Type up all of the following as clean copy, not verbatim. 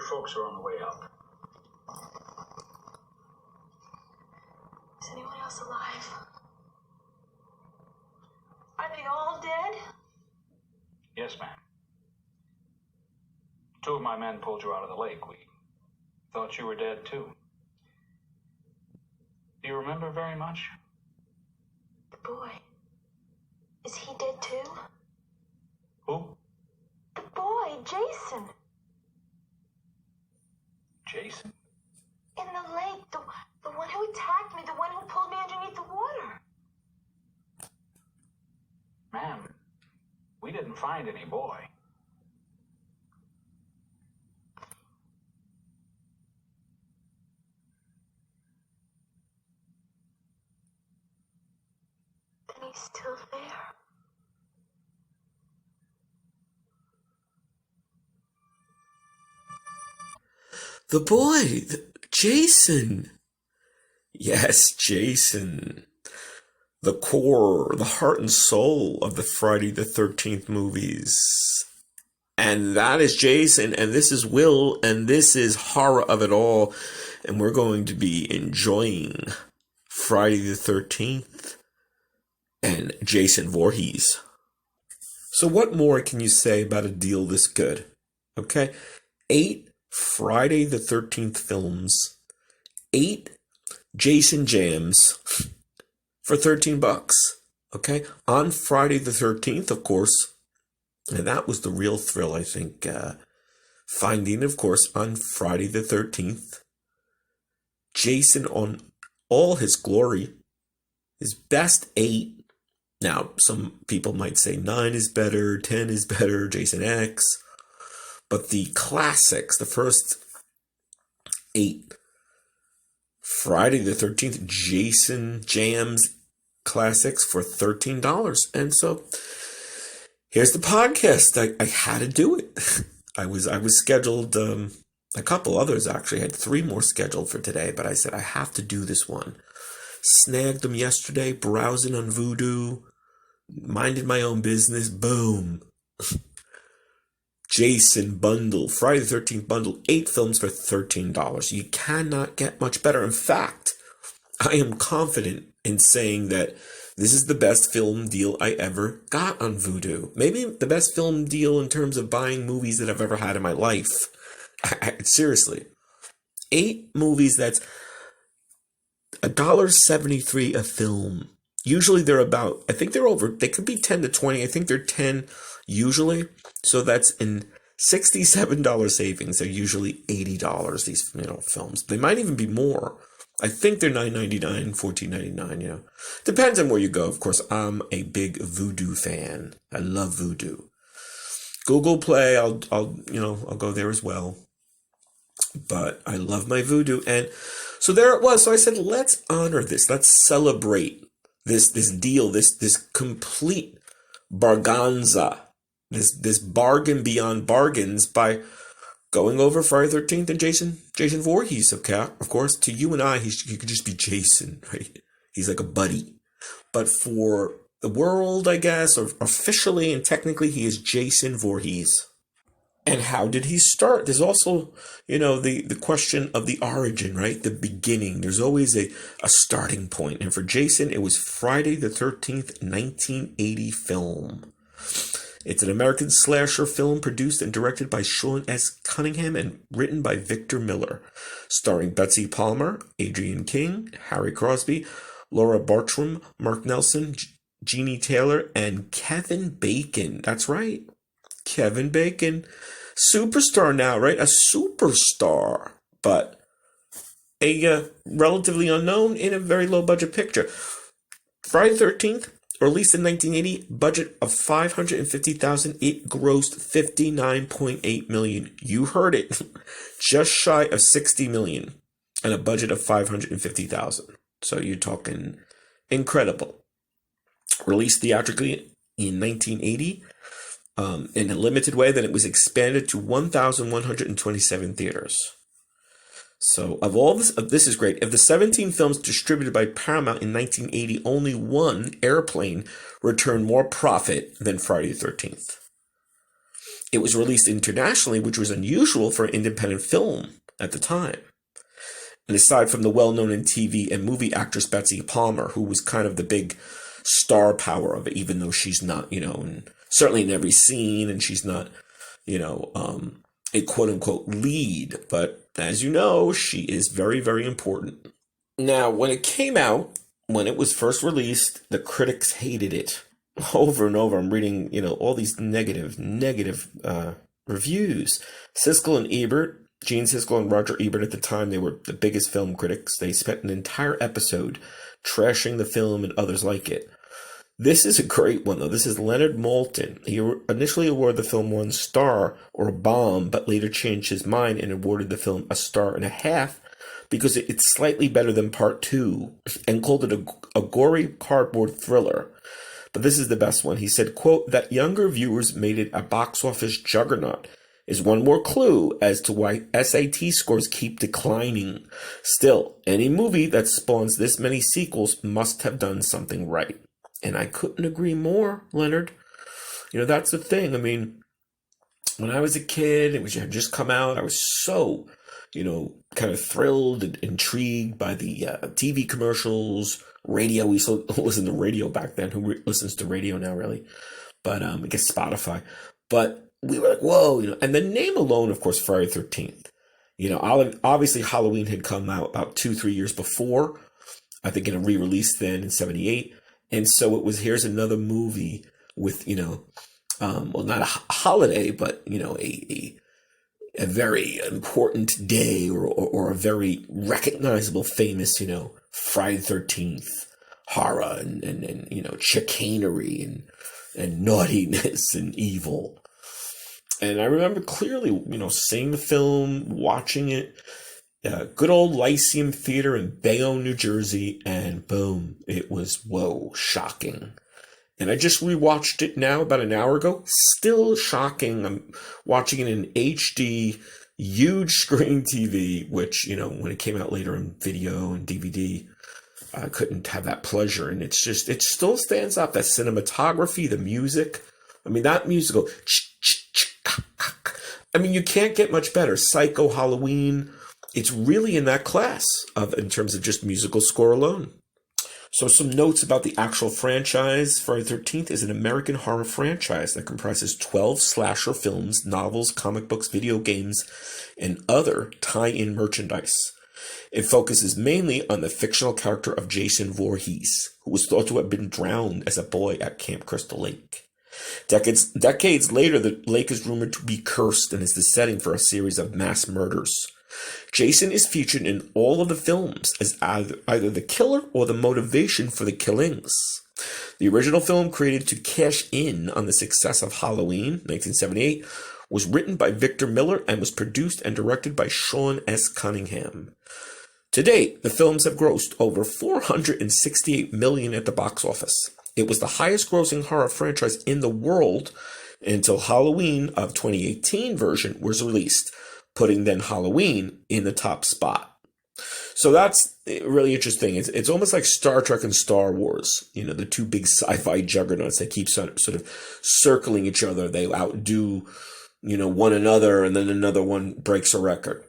folks are on the way out. Is anyone else alive? Are they all dead? Yes, ma'am. Two of my men pulled you out of the lake. We thought you were dead, too. Do you remember very much? The boy. Is he dead, too? Who? The boy, Jason. Jason? In the lake, the one who attacked me, the one who pulled me underneath the water. Ma'am, we didn't find any boy. Then he's still there. The boy, Jason. Yes, Jason. The core, the heart and soul of the Friday the 13th movies. And that is Jason, and this is Will, and this is horror of it all. And we're going to be enjoying Friday the 13th and Jason Voorhees. So what more can you say about a deal this good? Okay? 8 Friday the 13th films, 8 Jason jams for $13. Okay? On Friday the 13th, of course. And that was the real thrill, I think. Finding, of course, on Friday the 13th, Jason on all his glory, his best 8. Now, some people might say 9 is better, 10 is better, Jason X. But the classics, the first 8, Friday the 13th, Jason Jams classics for $13. And so here's the podcast. I had to do it. I was scheduled, a couple others actually. I had 3 more scheduled for today, but I said I have to do this one. Snagged them yesterday, browsing on Vudu, minded my own business, boom. Jason bundle, Friday the 13th bundle, 8 films for $13. You cannot get much better. In fact, I am confident in saying that this is the best film deal I ever got on Vudu. Maybe the best film deal in terms of buying movies that I've ever had in my life. Seriously. 8 movies, that's $1.73 a film. Usually they're about, I think they're over, they could be 10 to 20. I think they're 10 usually. So that's in $67 savings. They're usually $80, these, films. They might even be more. I think they're $9.99, $14.99, Depends on where you go. Of course, I'm a big Vudu fan. I love Vudu. Google Play, I'll go there as well. But I love my Vudu. And so there it was. So I said, let's honor this. Let's celebrate this deal, this complete barganza, this bargain beyond bargains by going over Friday the 13th and Jason Voorhees, okay? Of course, to you and I, he could just be Jason, right? He's like a buddy. But for the world, I guess, or officially and technically, he is Jason Voorhees. And how did he start? There's also, the question of the origin, right? The beginning. There's always a starting point. And for Jason, it was Friday the 13th, 1980 film. It's an American slasher film produced and directed by Sean S. Cunningham and written by Victor Miller. Starring Betsy Palmer, Adrienne King, Harry Crosby, Laura Bartram, Mark Nelson, Jeannie Taylor, and Kevin Bacon. That's right. Kevin Bacon. Superstar now, right? A superstar. But a relatively unknown in a very low budget picture. Friday the 13th, released in 1980, budget of $550,000. It grossed $59.8 million. You heard it. Just shy of $60 million. And a budget of $550,000. So you're talking incredible. Released theatrically in 1980. In a limited way, then it was expanded to 1,127 theaters. So of all this is great. Of the 17 films distributed by Paramount in 1980, only one, Airplane, returned more profit than Friday the 13th. It was released internationally, which was unusual for an independent film at the time. And aside from the well-known in TV and movie actress Betsy Palmer, who was kind of the big star power of it, even though she's not, certainly in every scene, and she's not, a quote-unquote lead. But as you know, she is very, very important. Now, when it came out, when it was first released, the critics hated it. Over and over, I'm reading, all these negative reviews. Siskel and Ebert, Gene Siskel and Roger Ebert at the time, they were the biggest film critics. They spent an entire episode trashing the film and others like it. This is a great one, though. This is Leonard Maltin. He initially awarded the film 1 star or a bomb, but later changed his mind and awarded the film a 1.5 stars because it's slightly better than part 2 and called it a gory cardboard thriller. But this is the best one. He said, quote, that younger viewers made it a box office juggernaut is one more clue as to why SAT scores keep declining. Still, any movie that spawns this many sequels must have done something right. And I couldn't agree more, Leonard. That's the thing. I mean, when I was a kid, it had just come out. I was so, kind of thrilled and intrigued by the TV commercials, radio. We used to listen to radio back then. Who listens to radio now, really? But I guess Spotify. But we were like, whoa, And the name alone, of course, Friday the 13th. Obviously Halloween had come out about 2-3 years before. I think in a re-release then in 1978. And so it was, here's another movie with, well, not a holiday, but, a very important day or a very recognizable, famous, Friday the 13th horror and chicanery and naughtiness and evil. And I remember clearly, seeing the film, watching it, good old Lyceum Theater in Bayonne, New Jersey, and boom, it was, whoa, shocking. And I just rewatched it now about an hour ago. Still shocking. I'm watching it in HD, huge screen TV, which, when it came out later in video and DVD, I couldn't have that pleasure. And it still stands up. That cinematography, the music. I mean, that musical. I mean, you can't get much better. Psycho, Halloween. It's really in that class in terms of just musical score alone. So some notes about the actual franchise. Friday the 13th is an American horror franchise that comprises 12 slasher films, novels, comic books, video games, and other tie-in merchandise. It focuses mainly on the fictional character of Jason Voorhees, who was thought to have been drowned as a boy at Camp Crystal Lake. Decades later, the lake is rumored to be cursed and is the setting for a series of mass murders. Jason is featured in all of the films as either the killer or the motivation for the killings. The original film, created to cash in on the success of Halloween, 1978, was written by Victor Miller and was produced and directed by Sean S. Cunningham. To date, the films have grossed over $468 million at the box office. It was the highest grossing horror franchise in the world until Halloween of 2018 version was released, putting then Halloween in the top spot. So that's really interesting. It's almost like Star Trek and Star Wars, the two big sci-fi juggernauts that keep sort of circling each other. They outdo, one another, and then another one breaks a record.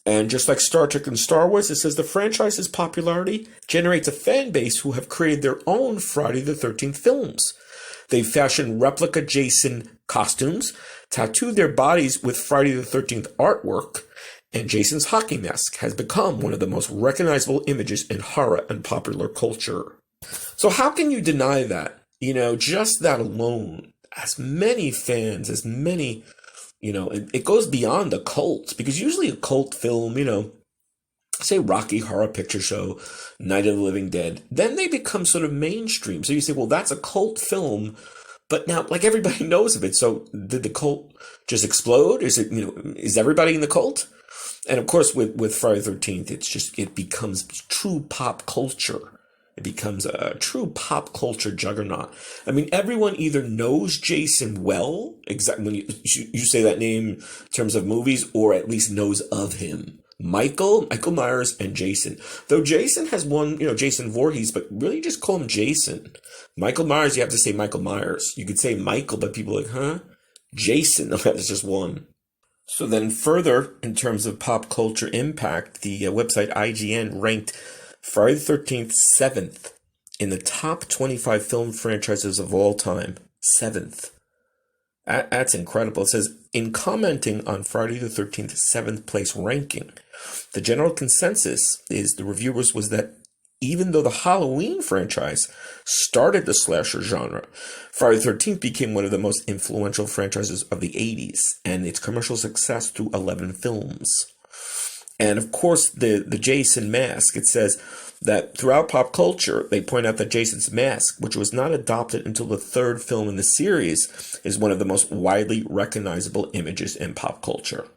And just like Star Trek and Star Wars, it says the franchise's popularity generates a fan base who have created their own Friday the 13th films. They fashioned replica Jason costumes, tattooed their bodies with Friday the 13th artwork, and Jason's hockey mask has become one of the most recognizable images in horror and popular culture. So how can you deny that? Just that alone, as many fans, as many, it goes beyond a cult, because usually a cult film, say Rocky Horror Picture Show, Night of the Living Dead, then they become sort of mainstream. So you say, well, that's a cult film, but now, like, everybody knows of it. So did the cult just explode? Is it, is everybody in the cult? And of course, with Friday the 13th, it becomes true pop culture. It becomes a true pop culture juggernaut. I mean, everyone either knows Jason well, exactly when you say that name in terms of movies, or at least knows of him. Michael Myers, and Jason. Though Jason has one, Jason Voorhees, but really just call him Jason. Michael Myers, you have to say Michael Myers. You could say Michael, but people are like, huh? Jason, that's just one. So then further, in terms of pop culture impact, the website IGN ranked Friday the 13th 7th in the top 25 film franchises of all time. 7th. That's incredible. It says, in commenting on Friday the 13th 7th place ranking, the general consensus is the reviewers was that even though the Halloween franchise started the slasher genre, Friday the 13th became one of the most influential franchises of the 80s, and its commercial success through 11 films. And of course, the Jason mask, it says that throughout pop culture, they point out that Jason's mask, which was not adopted until the third film in the series, is one of the most widely recognizable images in pop culture.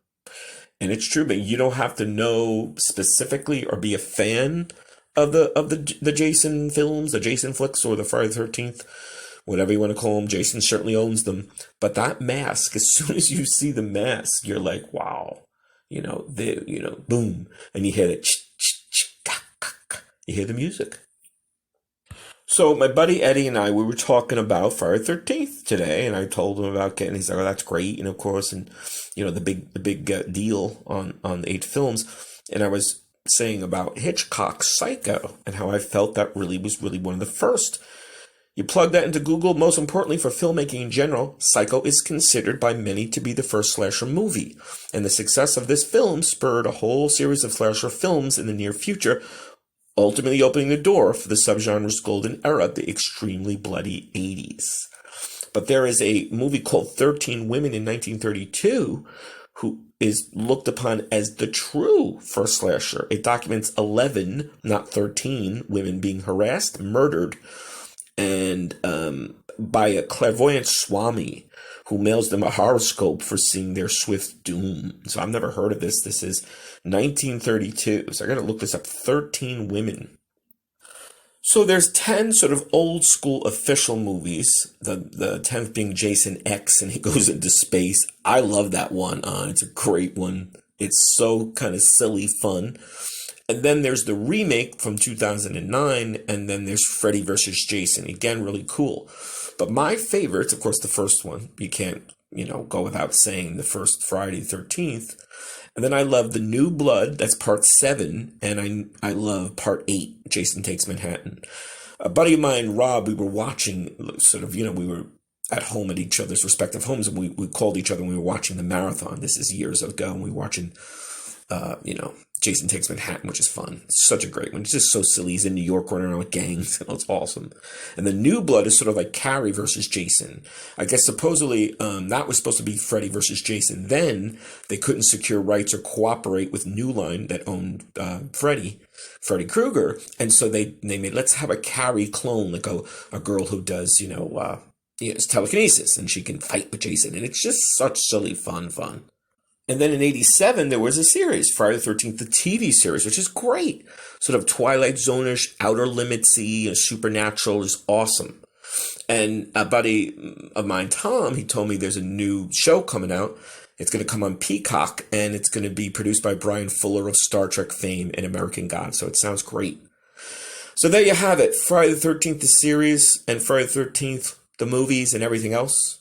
And it's true, but you don't have to know specifically or be a fan of the Jason films, the Jason flicks, or the Friday the 13th, whatever you want to call them. Jason certainly owns them. But that mask, as soon as you see the mask, you're like, wow, boom, and you hear it, you hear the music. So my buddy Eddie and I, we were talking about Friday the 13th today, and I told him about getting. He's like, "Oh, that's great," and of course, and the big deal on the 8 films, and I was saying about Hitchcock's Psycho and how I felt that was really one of the first. You plug that into Google. Most importantly, for filmmaking in general, Psycho is considered by many to be the first slasher movie, and the success of this film spurred a whole series of slasher films in the near future, ultimately opening the door for the subgenre's golden era, the extremely bloody 80s. But there is a movie called 13 Women in 1932 who is looked upon as the true first slasher. It documents 11, not 13, women being harassed, murdered, and by a clairvoyant Swami who mails them a horoscope for seeing their swift doom. So I've never heard of this. This is 1932. So I got to look this up. 13 Women. So there's 10 sort of old school official movies, the 10th being Jason X, and he goes into space. I love that one. It's a great one. It's so kind of silly fun. And then there's the remake from 2009, and then there's Freddy versus Jason. Again, really cool. But my favorite's, of course, the first one. You can't, go without saying the first Friday the 13th. And then I love The New Blood, that's part 7, and I love part 8, Jason Takes Manhattan. A buddy of mine, Rob, we were watching we were at home at each other's respective homes, and we called each other and we were watching the marathon. This is years ago, and we were watching, Jason Takes Manhattan, which is fun. It's such a great one. It's just so silly. He's in New York running around with gangs. It's awesome. And The New Blood is sort of like Carrie versus Jason. I guess supposedly that was supposed to be Freddy versus Jason. Then they couldn't secure rights or cooperate with New Line that owned Freddy Krueger. And so they made, let's have a Carrie clone, like a girl who does, telekinesis, and she can fight with Jason. And it's just such silly fun. And then in 87, there was a series, Friday the 13th, the TV series, which is great. Sort of Twilight Zone-ish, Outer Limits-y, supernatural, is awesome. And a buddy of mine, Tom, he told me there's a new show coming out. It's going to come on Peacock, and it's going to be produced by Brian Fuller of Star Trek fame and American Gods. So it sounds great. So there you have it. Friday the 13th, the series, and Friday the 13th, the movies, and everything else.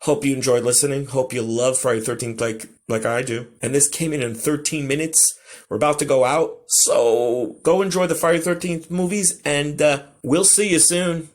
Hope you enjoyed listening. Hope you love Friday the 13th like I do. And this came in 13 minutes. We're about to go out. So go enjoy the Friday the 13th movies, and we'll see you soon.